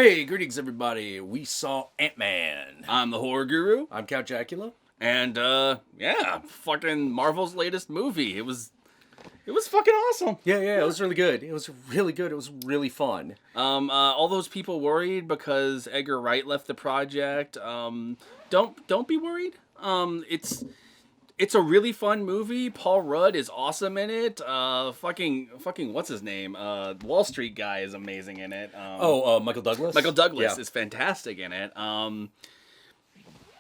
Hey, greetings everybody. We saw Antman. I'm the horror guru, I'm Count Jackula. and fucking Marvel's latest movie. It was fucking awesome. Yeah, it was really good. It was really good. It was really fun. All those people worried because Edgar Wright left the project. Don't be worried. It's a really fun movie. Paul Rudd is awesome in it. Fucking what's his name? Wall Street guy is amazing in it. Michael Douglas? Michael Douglas Yeah. is fantastic in it.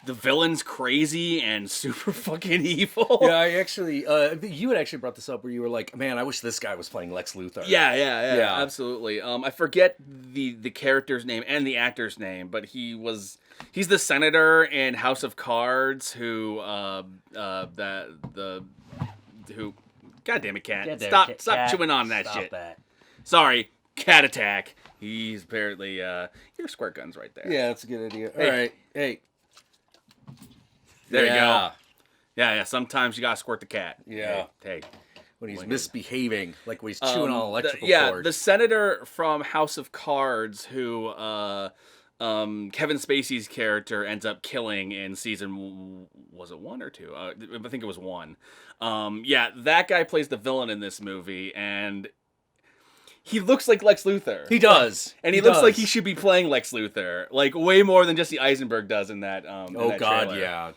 The villain's crazy and super fucking evil. Yeah, I actually, you had actually brought this up where you were like, man, I wish this guy was playing Lex Luthor. Yeah, absolutely. I forget the character's name and the actor's name, but he's the senator in House of Cards who God damn it, Cat. Stop chewing on that shit. Sorry, Cat Attack. He's apparently your squirt gun's right there. Yeah, that's a good idea. Hey. All right, hey. There you go. Yeah. Sometimes you gotta squirt the cat. Yeah. Hey. When he's misbehaving, like when he's chewing on electrical cord. The senator from House of Cards who Kevin Spacey's character ends up killing in season, was it 1 or 2? I think it was 1. That guy plays the villain in this movie, and he looks like Lex Luthor. He does. And he looks like he should be playing Lex Luthor, like way more than Jesse Eisenberg does in that. In that God, trailer.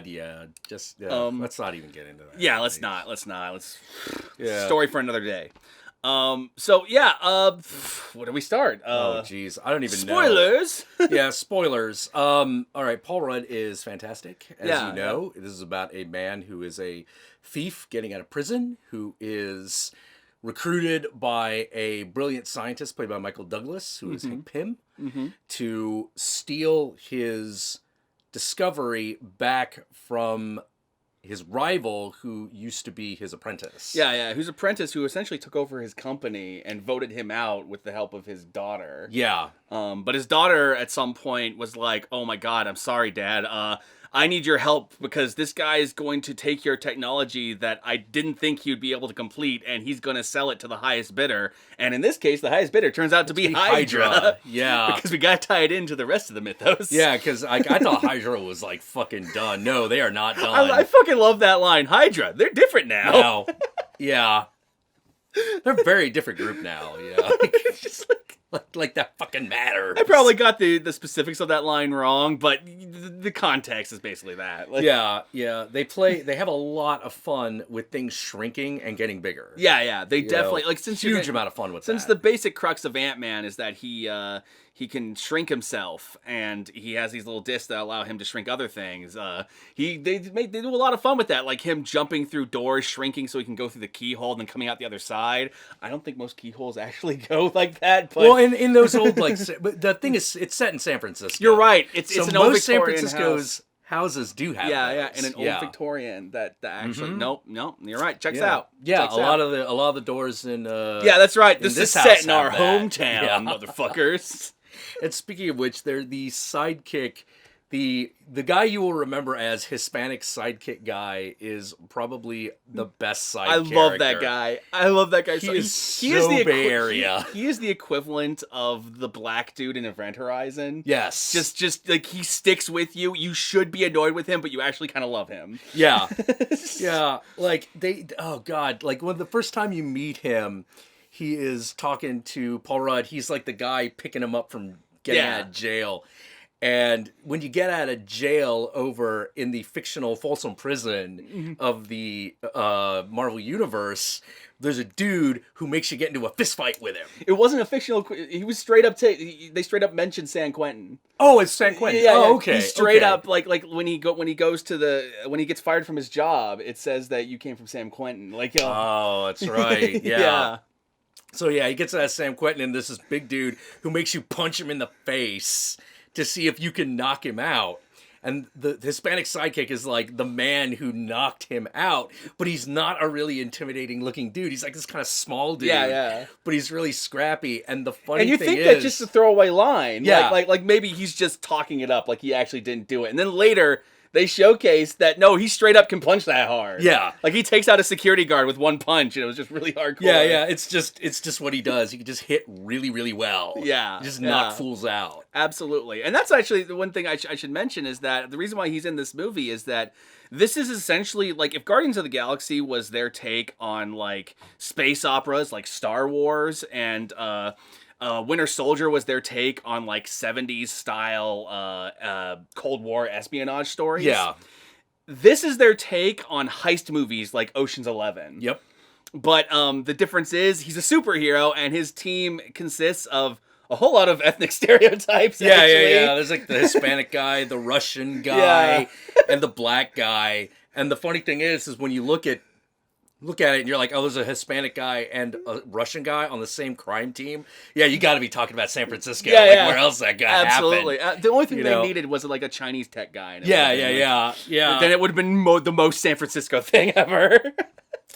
yeah. Just let's not even get into that. Yeah, let's not. Let's Yeah. story for another day. Where do we start? Jeez, I don't even know. Spoilers. Yeah, spoilers. All right, Paul Rudd is fantastic. As you know, this is about a man who is a thief getting out of prison, who is recruited by a brilliant scientist played by Michael Douglas, who is Hank Pym, to steal his discovery back from his rival, who used to be his apprentice. Yeah, who's apprentice who essentially took over his company and voted him out with the help of his daughter. Yeah. But his daughter at some point was like, "Oh my God, I'm sorry, Dad. I need your help because this guy is going to take your technology that I didn't think he'd be able to complete, and he's going to sell it to the highest bidder. And in this case, the highest bidder turns out to be Hydra. Yeah. Because we got tied into the rest of the mythos. Yeah, because I thought Hydra was like fucking done. No, they are not done. I fucking love that line. Hydra, they're different now. No. Yeah. They're a very different group now. Yeah. It's just like that fucking matters. I probably got the specifics of that line wrong, but the context is basically that. Yeah. They have a lot of fun with things shrinking and getting bigger. Yeah. They definitely huge amount of fun with since that. the basic crux of Ant-Man is that he can shrink himself, and he has these little discs that allow him to shrink other things. They do a lot of fun with that, like him jumping through doors, shrinking so he can go through the keyhole, and then coming out the other side. I don't think most keyholes actually go like that. But well, in those old but the thing is, it's set in San Francisco. You're right. It's an old most San Victorian Francisco's house. Houses do have and an old Victorian that actually nope, you're right. Checks out. Yeah, Checks a lot of the doors in yeah, that's right. This is set in our hometown, yeah. Motherfuckers. And speaking of which, they're the sidekick. The guy you will remember as Hispanic sidekick guy is probably the best side character. I love that guy. He is the Bay Area. He is the equivalent of the black dude in Event Horizon. Yes. Just like he sticks with you. You should be annoyed with him, but you actually kind of love him. Yeah. Yeah. Like like when the first time you meet him, he is talking to Paul Rudd. He's like the guy picking him up from getting out of jail. And when you get out of jail over in the fictional Folsom Prison of the Marvel Universe, there's a dude who makes you get into a fist fight with him. It wasn't a fictional. He was straight up. They straight up mentioned San Quentin. Oh, it's San Quentin. Yeah, okay. He's straight up like when he goes to when he gets fired from his job, it says that you came from San Quentin. Like oh, that's right. Yeah. Yeah. So yeah, he gets out of San Quentin, and there's this big dude who makes you punch him in the face to see if you can knock him out. And the Hispanic sidekick is like the man who knocked him out, but he's not a really intimidating looking dude. He's like this kind of small dude. Yeah. But he's really scrappy. And the funny thing is... And you think that's just a throwaway line. Yeah. Like maybe he's just talking it up like he actually didn't do it. And then later... they showcased that no, he straight up can punch that hard. Yeah. Like he takes out a security guard with one punch, and it was just really hardcore. Yeah. It's just what he does. He can just hit really, really well. Yeah. He just knock fools out. Absolutely. And that's actually the one thing I should mention is that the reason why he's in this movie is that this is essentially like if Guardians of the Galaxy was their take on like space operas like Star Wars, and Winter Soldier was their take on like 70s style Cold War espionage stories. Yeah. This is their take on heist movies like Ocean's 11. Yep. But the difference is he's a superhero and his team consists of a whole lot of ethnic stereotypes. Yeah. actually. There's like the Hispanic guy, the Russian guy, and the black guy. And the funny thing is when you look at it and you're like, oh, there's a Hispanic guy and a Russian guy on the same crime team. Yeah, you got to be talking about San Francisco. Where else that guy Absolutely. happened? The only thing they needed was like a Chinese tech guy. Yeah. Then it would have been the most San Francisco thing ever.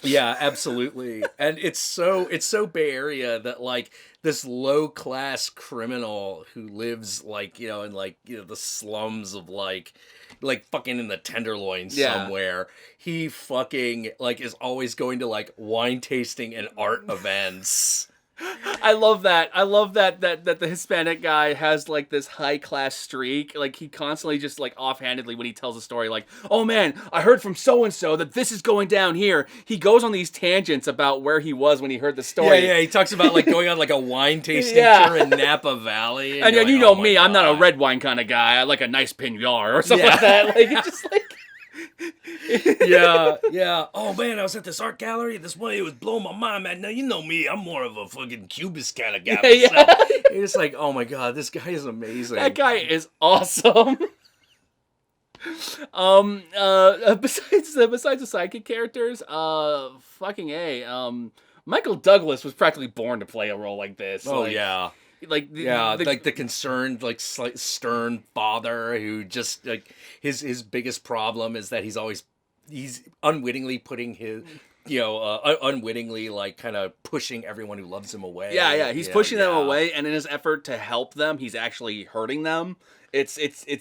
Yeah, absolutely. And it's so Bay Area that like this low class criminal who lives like, in like, the slums of like fucking in the Tenderloin somewhere. He fucking like is always going to like wine tasting and art events. I love that. I love that the Hispanic guy has like this high class streak. Like he constantly just like offhandedly when he tells a story like, "Oh man, I heard from so and so that this is going down here." He goes on these tangents about where he was when he heard the story. Yeah. He talks about like going on like a wine tasting tour in Napa Valley. And like, you know me, I'm not a red wine kind of guy. I like a nice Pinot or something like that. Like it's just like. yeah. Oh man, I was at this art gallery. This way it was blowing my mind, man. Now you know me, I'm more of a fucking cubist kind of guy myself. You're just like, oh my god, this guy is amazing. That guy is awesome. Besides the sidekick characters, Michael Douglas was practically born to play a role like this. Oh like, yeah. Like the concerned, like stern father who just like his biggest problem is that he's unwittingly putting his unwittingly like kind of pushing everyone who loves him away. Yeah, he's pushing them away, and in his effort to help them, he's actually hurting them. It's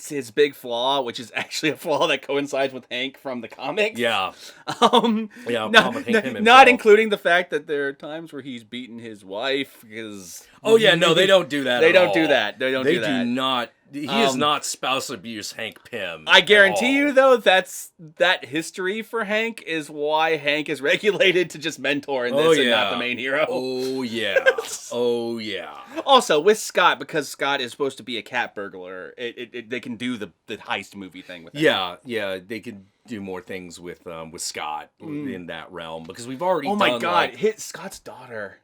his big flaw, which is actually a flaw that coincides with Hank from the comics. Yeah. Not including the fact that there are times where he's beaten his wife because. Oh yeah, no, they don't do that. They don't do that. They do not. He is not spouse abuse Hank Pym. I guarantee you, though, that history for Hank is why Hank is regulated to just mentor in this and not the main hero. Oh, yeah. Oh, yeah. Also, with Scott, because Scott is supposed to be a cat burglar, they can do the heist movie thing with him. Yeah, they could do more things with Scott in that realm, because we've already done, my God, like... hit Scott's daughter.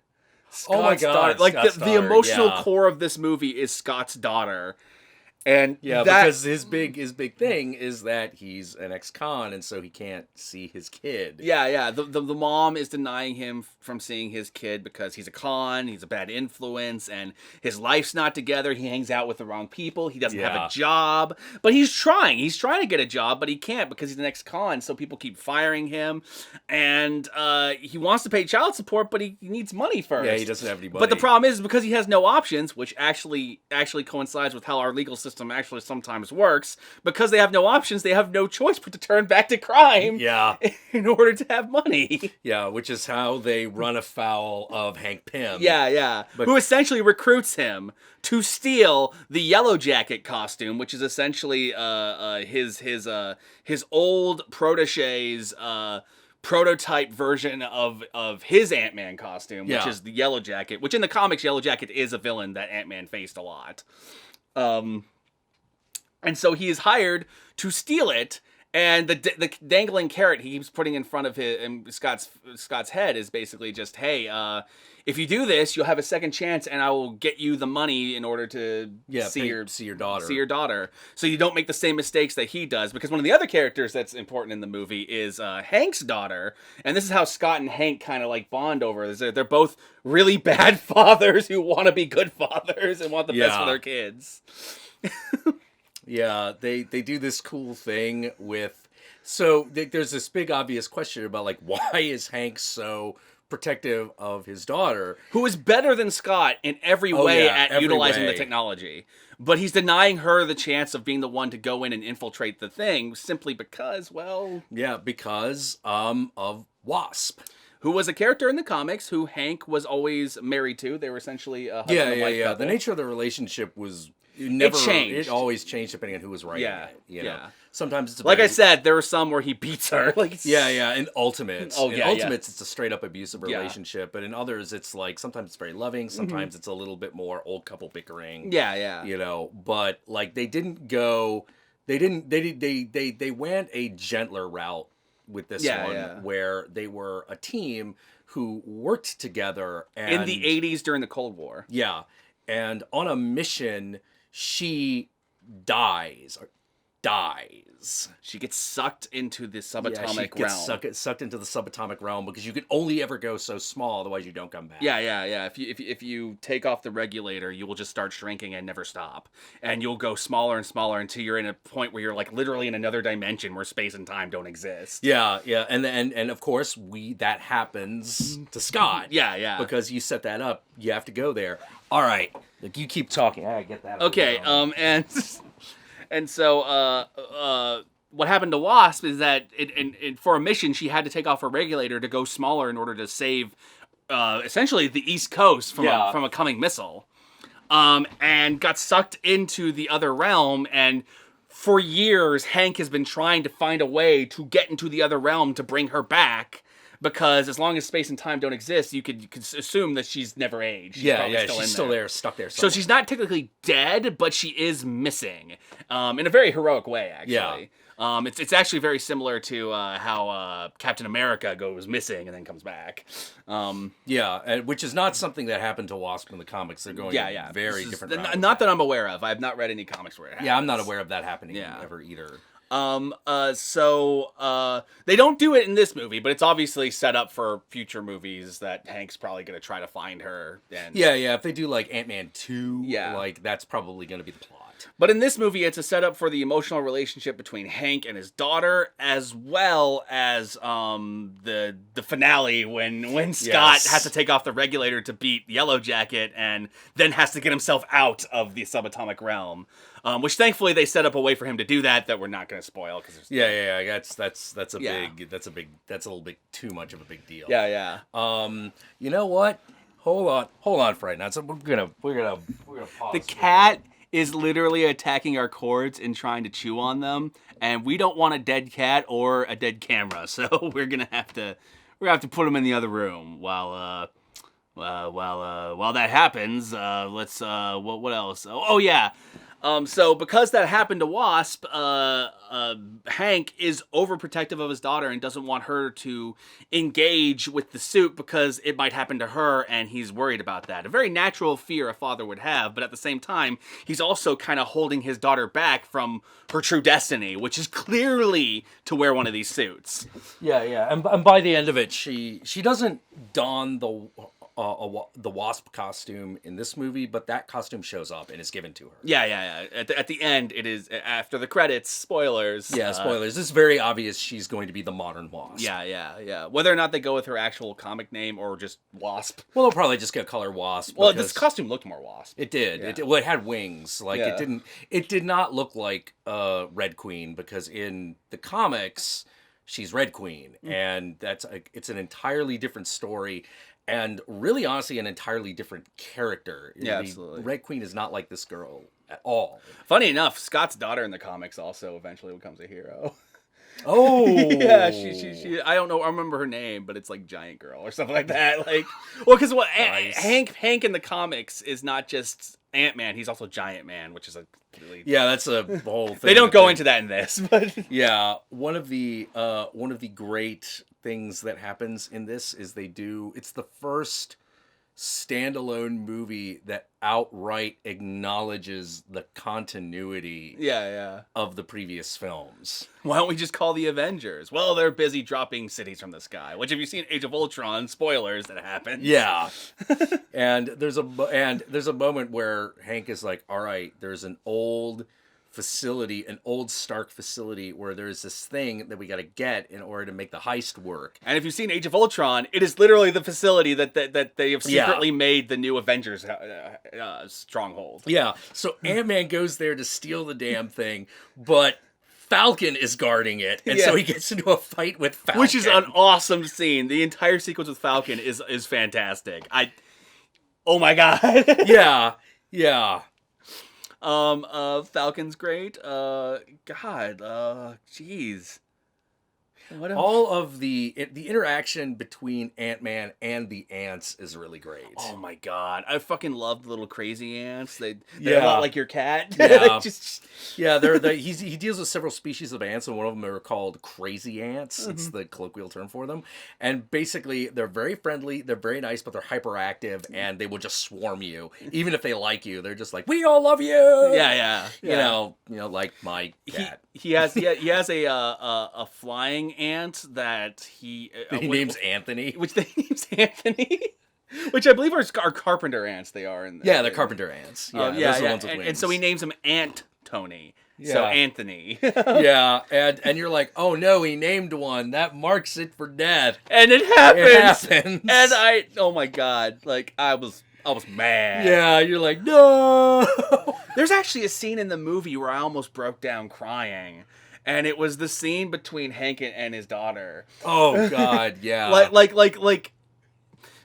Scott's daughter. Like, Scott's the emotional core of this movie is Scott's daughter. And because his big thing is that he's an ex-con, and so he can't see his kid. Yeah. The mom is denying him from seeing his kid because he's a con, he's a bad influence, and his life's not together. He hangs out with the wrong people. He doesn't have a job, but he's trying. He's trying to get a job, but he can't because he's an ex-con. So people keep firing him, and he wants to pay child support, but he needs money first. Yeah, he doesn't have any money. But the problem is because he has no options, which actually coincides with how our legal system actually sometimes works. Because they have no options, they have no choice but to turn back to crime. Yeah. In order to have money. Yeah, which is how they run afoul of Hank Pym. Yeah. But who essentially recruits him to steal the Yellow Jacket costume, which is essentially his old protege's prototype version of his Ant-Man costume, which is the Yellow Jacket, which in the comics, Yellow Jacket is a villain that Ant-Man faced a lot. And so he is hired to steal it, and the dangling carrot he keeps putting in front of Scott's head is basically just, hey, if you do this, you'll have a second chance, and I will get you the money in order to see your daughter. See your daughter, so you don't make the same mistakes that he does. Because one of the other characters that's important in the movie is Hank's daughter, and this is how Scott and Hank kind of like bond over. They're both really bad fathers who want to be good fathers and want the best for their kids. Yeah, they do this cool thing with... So there's this big obvious question about like, why is Hank so protective of his daughter. Who is better than Scott in every way at utilizing the technology. But he's denying her the chance of being the one to go in and infiltrate the thing simply because, well... Yeah, because of Wasp. Who was a character in the comics who Hank was always married to. They were essentially a husband and wife couple. The nature of the relationship was... It changed. It always changed depending on who was writing it. You know? Sometimes it's I said, there were some where he beats her. In Ultimates. In Ultimates, it's a straight up abusive relationship, but in others, it's like sometimes it's very loving, sometimes it's a little bit more old couple bickering. You know, but like they didn't go. They went a gentler route with this one, where they were a team who worked together in the 80s during the Cold War. Yeah, and on a mission. She dies. She gets sucked into the subatomic realm. Sucked into the subatomic realm because you can only ever go so small, otherwise you don't come back. Yeah. If you take off the regulator, you will just start shrinking and never stop, and you'll go smaller and smaller until you're in a point where you're like literally in another dimension where space and time don't exist. Yeah, and of course that happens to Scott. Yeah. Because you set that up, you have to go there. All right, like you keep talking. I get that. Okay, and so what happened to Wasp is that for a mission she had to take off her regulator to go smaller in order to save essentially the East Coast from a coming missile, and got sucked into the other realm. And for years, Hank has been trying to find a way to get into the other realm to bring her back. Because as long as space and time don't exist, you could assume that she's never aged. She's still there, stuck there somewhere. So she's not technically dead, but she is missing, in a very heroic way, actually. It's actually very similar to how Captain America goes missing and then comes back. Which is not something that happened to Wasp in the comics. They're going very different route. Not that I'm aware of. I have not read any comics where it happens. Yeah, I'm not aware of that happening ever either. So they don't do it in this movie, but it's obviously set up for future movies that Hank's probably going to try to find her. And if they do like Antman 2, like that's probably going to be the plot. But in this movie, it's a setup for the emotional relationship between Hank and his daughter, as well as the finale when Scott has to take off the regulator to beat Yellow Jacket and then has to get himself out of the subatomic realm. Which thankfully they set up a way for him to do that we're not going to spoil because that's a little bit too much of a big deal. You know what? Hold on for right now. So we're gonna pause. The cat is literally attacking our cords and trying to chew on them, and we don't want a dead cat or a dead camera, so we're gonna have to put him in the other room while that happens. Let's what else? Oh yeah. So because that happened to Wasp, Hank is overprotective of his daughter and doesn't want her to engage with the suit because it might happen to her, and he's worried about that. A very natural fear a father would have, but at the same time, he's also kind of holding his daughter back from her true destiny, which is clearly to wear one of these suits. And by the end of it, she doesn't don the Wasp costume in this movie, but that costume shows up and is given to her. At the end, it is after the credits. Spoilers. Spoilers. It's very obvious she's going to be the modern Wasp. Whether or not they go with her actual comic name or just Wasp. Well, they'll probably just call her Wasp. Well, this costume looked more Wasp. It did. It had wings. It did not look like Red Queen, because in the comics she's Red Queen, and it's an entirely different story. And really, honestly, an entirely different character. Absolutely. Red Queen is not like this girl at all. Funny enough, Scott's daughter in the comics also eventually becomes a hero. Oh. She I don't know, I remember her name, but it's like Giant Girl or something like that. Because nice. Hank in the comics is not just Antman, he's also Giant Man, which is a really... that's a whole thing. They don't go into that in this, but one of the great things that happens in this is it's the first standalone movie that outright acknowledges the continuity of the previous films. Why don't we just call the Avengers? Well, they're busy dropping cities from the sky, which if you've seen Age of Ultron, spoilers, that happens. And there's a moment where Hank is like, all right, there's an old facility, an old Stark facility, where there's this thing that we got to get in order to make the heist work. And if you've seen Age of Ultron, it is literally the facility that they have secretly made the new Avengers stronghold. Yeah, so Ant-Man goes there to steal the damn thing, but Falcon is guarding it, and so he gets into a fight with Falcon. Which is an awesome scene. The entire sequence with Falcon is fantastic. Oh my god. Yeah. Falcon's great. Jeez. All of the interaction between Ant-Man and the ants is really great. Oh my god, I fucking love the little crazy ants. They're a lot like your cat. Yeah, he deals with several species of ants, and one of them are called crazy ants. It's the colloquial term for them. And basically, they're very friendly, they're very nice, but they're hyperactive, and they will just swarm you, even if they like you. They're just like, we all love you. Yeah. You know, like my cat. He has a flying ant that he names Anthony, which they names Anthony. Which I believe are carpenter ants. They are in they're carpenter ants. Those are the ones with wings. And so he names him Ant Tony. Yeah. So Anthony. Yeah, and you're like, oh no, he named one. That marks it for death. And it happens. And oh my god, like I was mad. Yeah, you're like, no. There's actually a scene in the movie where I almost broke down crying. And it was the scene between Hank and his daughter. Oh god, yeah. Like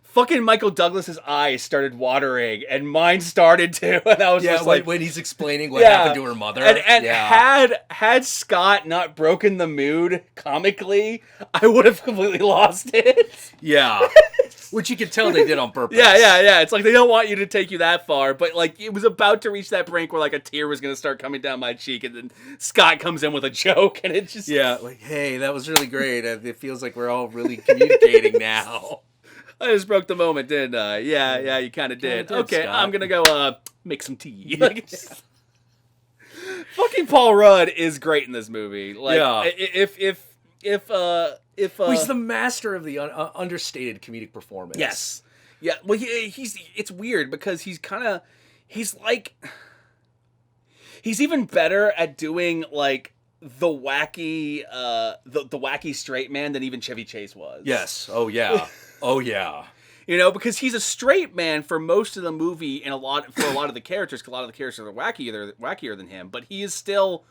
fucking Michael Douglas's eyes started watering, and mine started too. And I was just like, when he's explaining what happened to her mother. And had Scott not broken the mood comically, I would have completely lost it. Yeah. Which you can tell they did on purpose. Yeah. It's like they don't want you to take you that far, but like it was about to reach that brink where like a tear was gonna start coming down my cheek, and then Scott comes in with a joke, and it just like, hey, that was really great. It feels like we're all really communicating now. I just broke the moment, didn't I? Yeah, you kind of did. Okay, Scott. I'm gonna go make some tea. Fucking Paul Rudd is great in this movie. Like, if he's the master of the understated comedic performance. Yes. Yeah. Well, it's weird because he's even better at doing like the wacky the wacky straight man than even Chevy Chase was. Yes. Oh yeah. Oh yeah. You know, because he's a straight man for most of the movie and a lot of the characters, because a lot of the characters are wackier than him, but he is still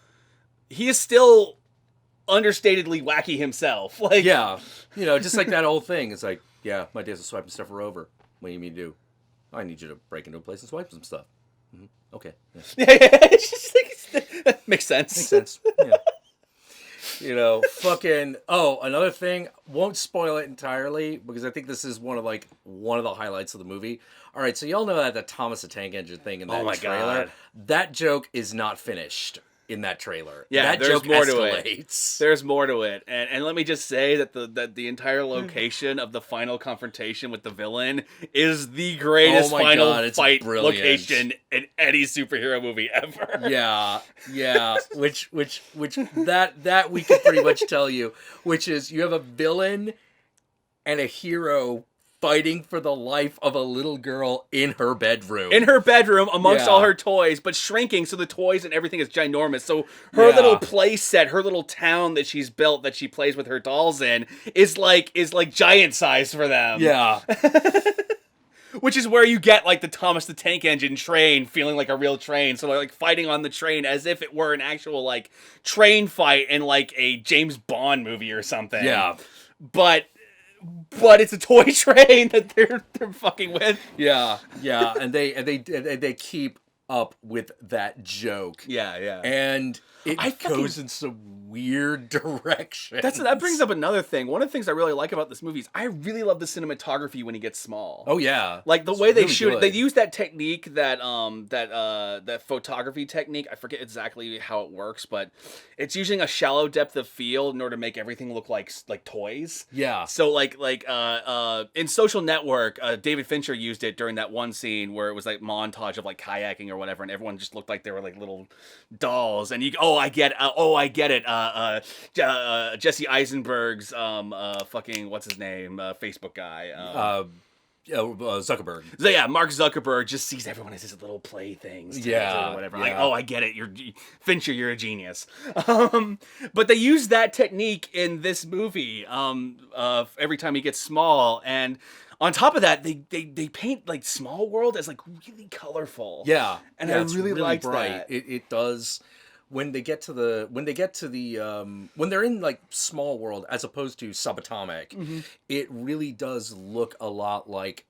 understatedly wacky himself. Like, yeah, you know, just like that old thing. It's like, yeah, my days of swiping stuff are over. What do you mean to do? I need you to break into a place and swipe some stuff. Mm-hmm. Okay. Yeah. It's just like, makes sense. Makes sense. Yeah. You know, fucking. Oh, another thing. Won't spoil it entirely because I think this is one of the highlights of the movie. All right, so y'all know that the Thomas the Tank Engine thing in that trailer. God. That joke is not finished in that trailer. Yeah, that there's joke more escalates. To it. There's more to it, and let me just say that the entire location of the final confrontation with the villain is the greatest final fight location in any superhero movie ever. Yeah. Which that we can pretty much tell you, which is you have a villain and a hero fighting for the life of a little girl in her bedroom. Amongst all her toys, but shrinking, so the toys and everything is ginormous. So her little play set, her little town that she's built that she plays with her dolls in is like giant size for them. Yeah. Which is where you get like the Thomas the Tank Engine train feeling like a real train. So like fighting on the train as if it were an actual like train fight in like a James Bond movie or something. Yeah. But it's a toy train that they're fucking with. Yeah, and they keep up with that joke. Yeah. And it goes in some weird direction. That brings up another thing. One of the things I really like about this movie is I really love the cinematography when he gets small. Oh yeah. Like the way they shoot it. They use that technique that photography technique. I forget exactly how it works, but it's using a shallow depth of field in order to make everything look like toys. Yeah. So like in Social Network, David Fincher used it during that one scene where it was like montage of like kayaking or whatever, and everyone just looked like they were like little dolls. And I get it. Jesse Eisenberg's fucking what's his name? Facebook guy. Zuckerberg. So yeah, Mark Zuckerberg just sees everyone as his little playthings. Yeah, or whatever. yeah. Like, oh, I get it. Fincher, you're a genius. But they use that technique in this movie. Every time he gets small, and on top of that, they paint like Small World as like really colorful. Yeah, and yeah, I it's really liked bright. that. It does. When they get to the when they're in like Small World as opposed to Subatomic, it really does look a lot like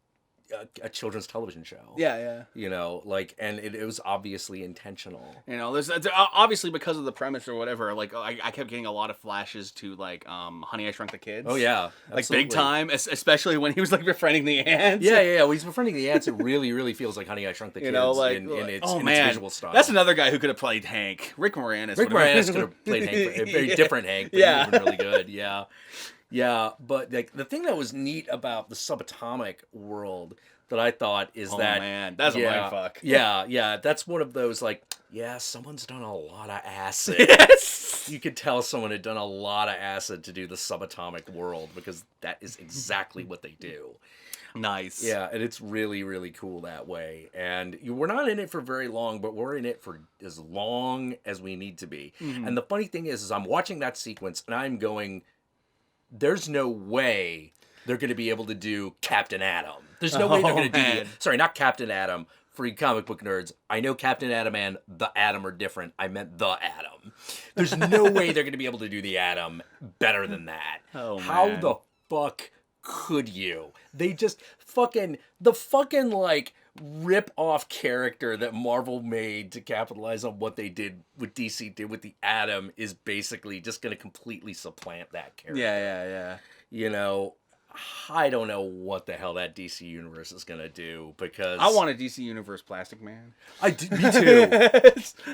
a children's television show. Yeah. You know, like, and it was obviously intentional. You know, there's obviously because of the premise or whatever. Like, I kept getting a lot of flashes to like Honey, I Shrunk the Kids. Oh yeah, like big time, especially when he was like befriending the ants. Yeah. When he's befriending the ants, it really feels like Honey, I Shrunk the Kids. You know, like in its its visual style. That's another guy who could have played Hank. Rick Moranis. Rick Moranis could have played Hank, a very different Hank. But he would have been really good. Yeah. But like the thing that was neat about the Subatomic world that I thought is that, man, that's a mindfuck. Yeah, that's one of those like, someone's done a lot of acid. Yes, you could tell someone had done a lot of acid to do the Subatomic world, because that is exactly what they do. Nice. Yeah, and it's really, really cool that way. And we're not in it for very long, but we're in it for as long as we need to be. And the funny thing is I'm watching that sequence and I'm going, there's no way they're going to be able to do Captain Atom. There's no way they're going to do... Sorry, not Captain Atom. For you comic book nerds, I know Captain Atom and the Atom are different. I meant the Atom. There's no way they're going to be able to do the Atom better than that. How the fuck could you? They just the fucking like rip-off character that Marvel made to capitalize on what they did, what DC did with the Atom, is basically just going to completely supplant that character. Yeah. You know, I don't know what the hell that DC universe is going to do, because... I want a DC Universe Plastic Man. Me too.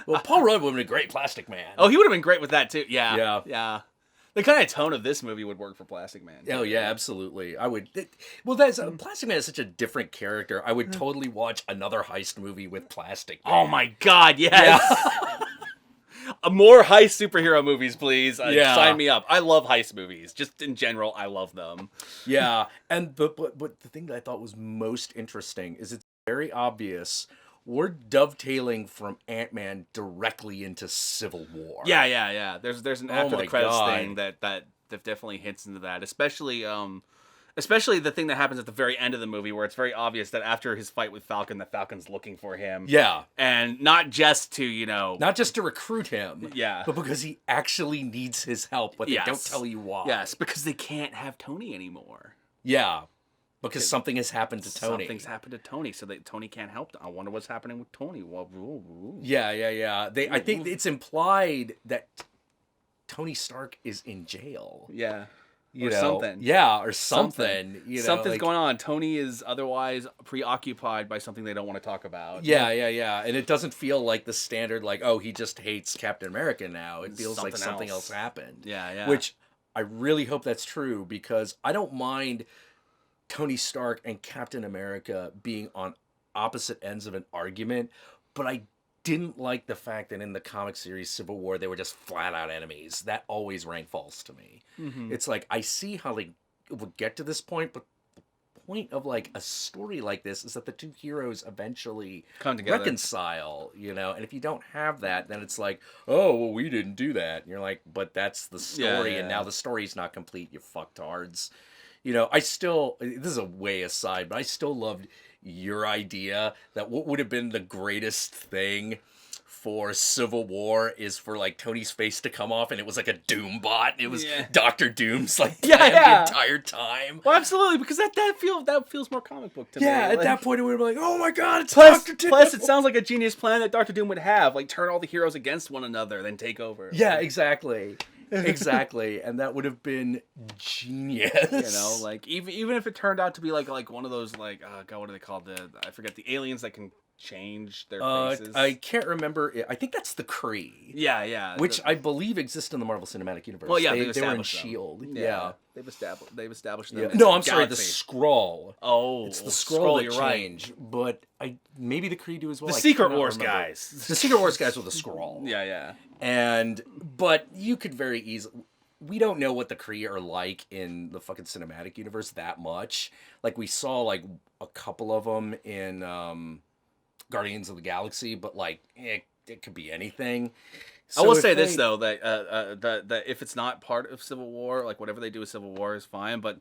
Well, Paul Rudd would have been a great Plastic Man. Oh, he would have been great with that too. Yeah. The kind of tone of this movie would work for Plastic Man. Oh yeah, absolutely. I would. Plastic Man is such a different character. I would totally watch another heist movie with Plastic Man. Oh my god, yes. More heist superhero movies, please. Sign me up. I love heist movies. Just in general, I love them. Yeah, and but the thing that I thought was most interesting is it's very obvious we're dovetailing from Antman directly into Civil War. Yeah. There's an after the credits thing that definitely hits into that, especially the thing that happens at the very end of the movie, where it's very obvious that after his fight with Falcon, the Falcon's looking for him. Yeah. And not just to, not just to recruit him. Yeah. But because he actually needs his help, but they don't tell you why. Yes, because they can't have Tony anymore. Yeah. Because something has happened to Tony. Something's happened to Tony, so that Tony can't help them. I wonder what's happening with Tony. Yeah. I think it's implied that Tony Stark is in jail. Yeah. Something. Yeah, or something. Something's going on. Tony is otherwise preoccupied by something they don't want to talk about. Yeah. And it doesn't feel like the standard, like, oh, he just hates Captain America now. It feels like something else happened. Yeah. Which I really hope that's true, because I don't mind Tony Stark and Captain America being on opposite ends of an argument, but I didn't like the fact that in the comic series Civil War they were just flat out enemies. That always rang false to me. It's like, I see how they would get to this point, but the point of like a story like this is that the two heroes eventually come together, reconcile, and if you don't have that, then it's like, oh, well, we didn't do that, and you're like, but that's the story. And now the story's not complete, you fucktards. I still, this is a way aside, but I still loved your idea that what would have been the greatest thing for Civil War is for like Tony's face to come off and it was like a Doom bot. It was Dr. Doom's like the entire time. Well, absolutely, because that feels more comic book to me. Yeah, at that point it would have been like, oh my god, it's Dr. Doom. Plus, it sounds like a genius plan that Dr. Doom would have, like turn all the heroes against one another, then take over. Yeah, exactly. And that would have been genius. Like even if it turned out to be like one of those like God, what are they called? I forget, the aliens that can change their faces. I can't remember. I think that's the Kree. Yeah. Which I believe exists in the Marvel Cinematic Universe. Well, yeah, they were in S.H.I.E.L.D. Yeah. They've established them. Yeah. No, I'm sorry, the Skrull. Oh, it's the Skrull that you're change. right. But maybe the Kree do as well. The Secret Wars guys. The Secret Wars guys were the Skrull. Yeah. But you could very easily... We don't know what the Kree are like in the fucking cinematic universe that much. Like, we saw, like, a couple of them in Guardians of the Galaxy, but like it could be anything. I will say this though, that if it's not part of Civil War, like whatever they do with Civil War is fine, but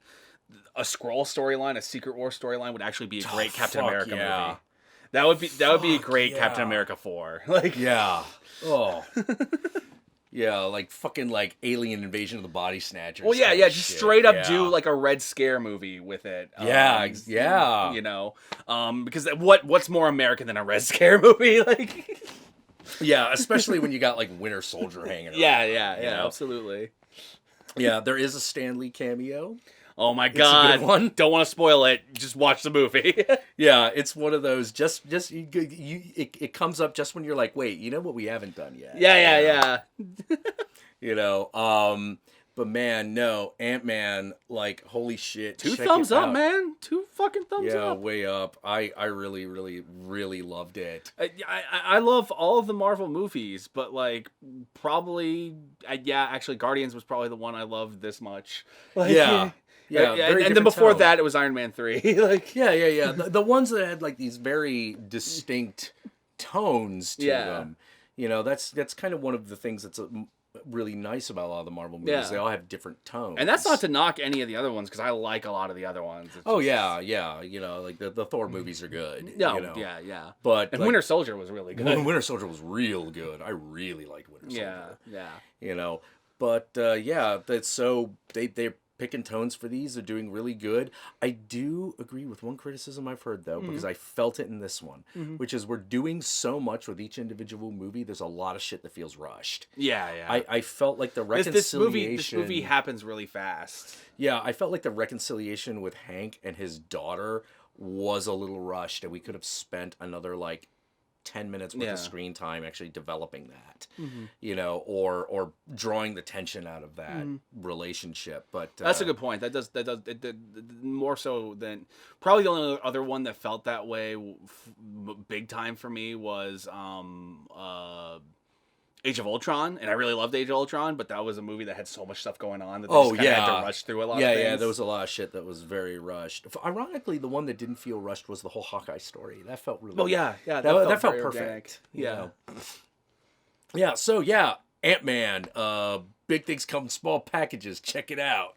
a Skrull storyline, a Secret War storyline would actually be a great Captain America movie. That would be a great Captain America 4. Like oh. Yeah, like fucking like Alien Invasion of the Body Snatchers. Well, yeah, just shit. Straight up do like a Red Scare movie with it. Yeah. You know, because what's more American than a Red Scare movie? Like, yeah, especially when you got like Winter Soldier hanging around. Yeah, absolutely. Yeah, there is a Stan Lee cameo. Oh my god! It's a good one. Don't want to spoil it. Just watch the movie. Yeah, it's one of those. It comes up just when you're like, wait, you know what we haven't done yet? Yeah. You know, but man, no, Antman, like, holy shit! 2 thumbs up, man. 2 fucking thumbs up. Yeah, way up. I really, really, really loved it. I love all of the Marvel movies, but like probably, actually, Guardians was probably the one I loved this much. Like, Yeah, and then before that, it was Iron Man 3. Like, yeah. The ones that had like these very distinct tones to them. You know, that's kind of one of the things that's really nice about a lot of the Marvel movies. They all have different tones, and that's not to knock any of the other ones because I like a lot of the other ones. Yeah. You know, like the Thor movies are good. No, you know? Yeah. But like, Winter Soldier was really good. Winter Soldier was real good. I really liked Winter Soldier. Yeah. You know, but that's so they're picking tones for these. They're doing really good. I do agree with one criticism I've heard though, because I felt it in this one, which is we're doing so much with each individual movie. There's a lot of shit that feels rushed. Yeah. I felt like the reconciliation. This movie happens really fast. Yeah, I felt like the reconciliation with Hank and his daughter was a little rushed, and we could have spent another like 10 minutes worth of screen time actually developing that, you know, or drawing the tension out of that relationship. But that's a good point. That does more so than probably the only other one that felt that way big time for me was Age of Ultron, and I really loved Age of Ultron, but that was a movie that had so much stuff going on that they just had to rush through a lot of things. Yeah, there was a lot of shit that was very rushed. Ironically, the one that didn't feel rushed was the whole Hawkeye story. That felt really... Oh, yeah. That felt perfect. Yeah. Yeah, so, Ant-Man, big things come in small packages. Check it out.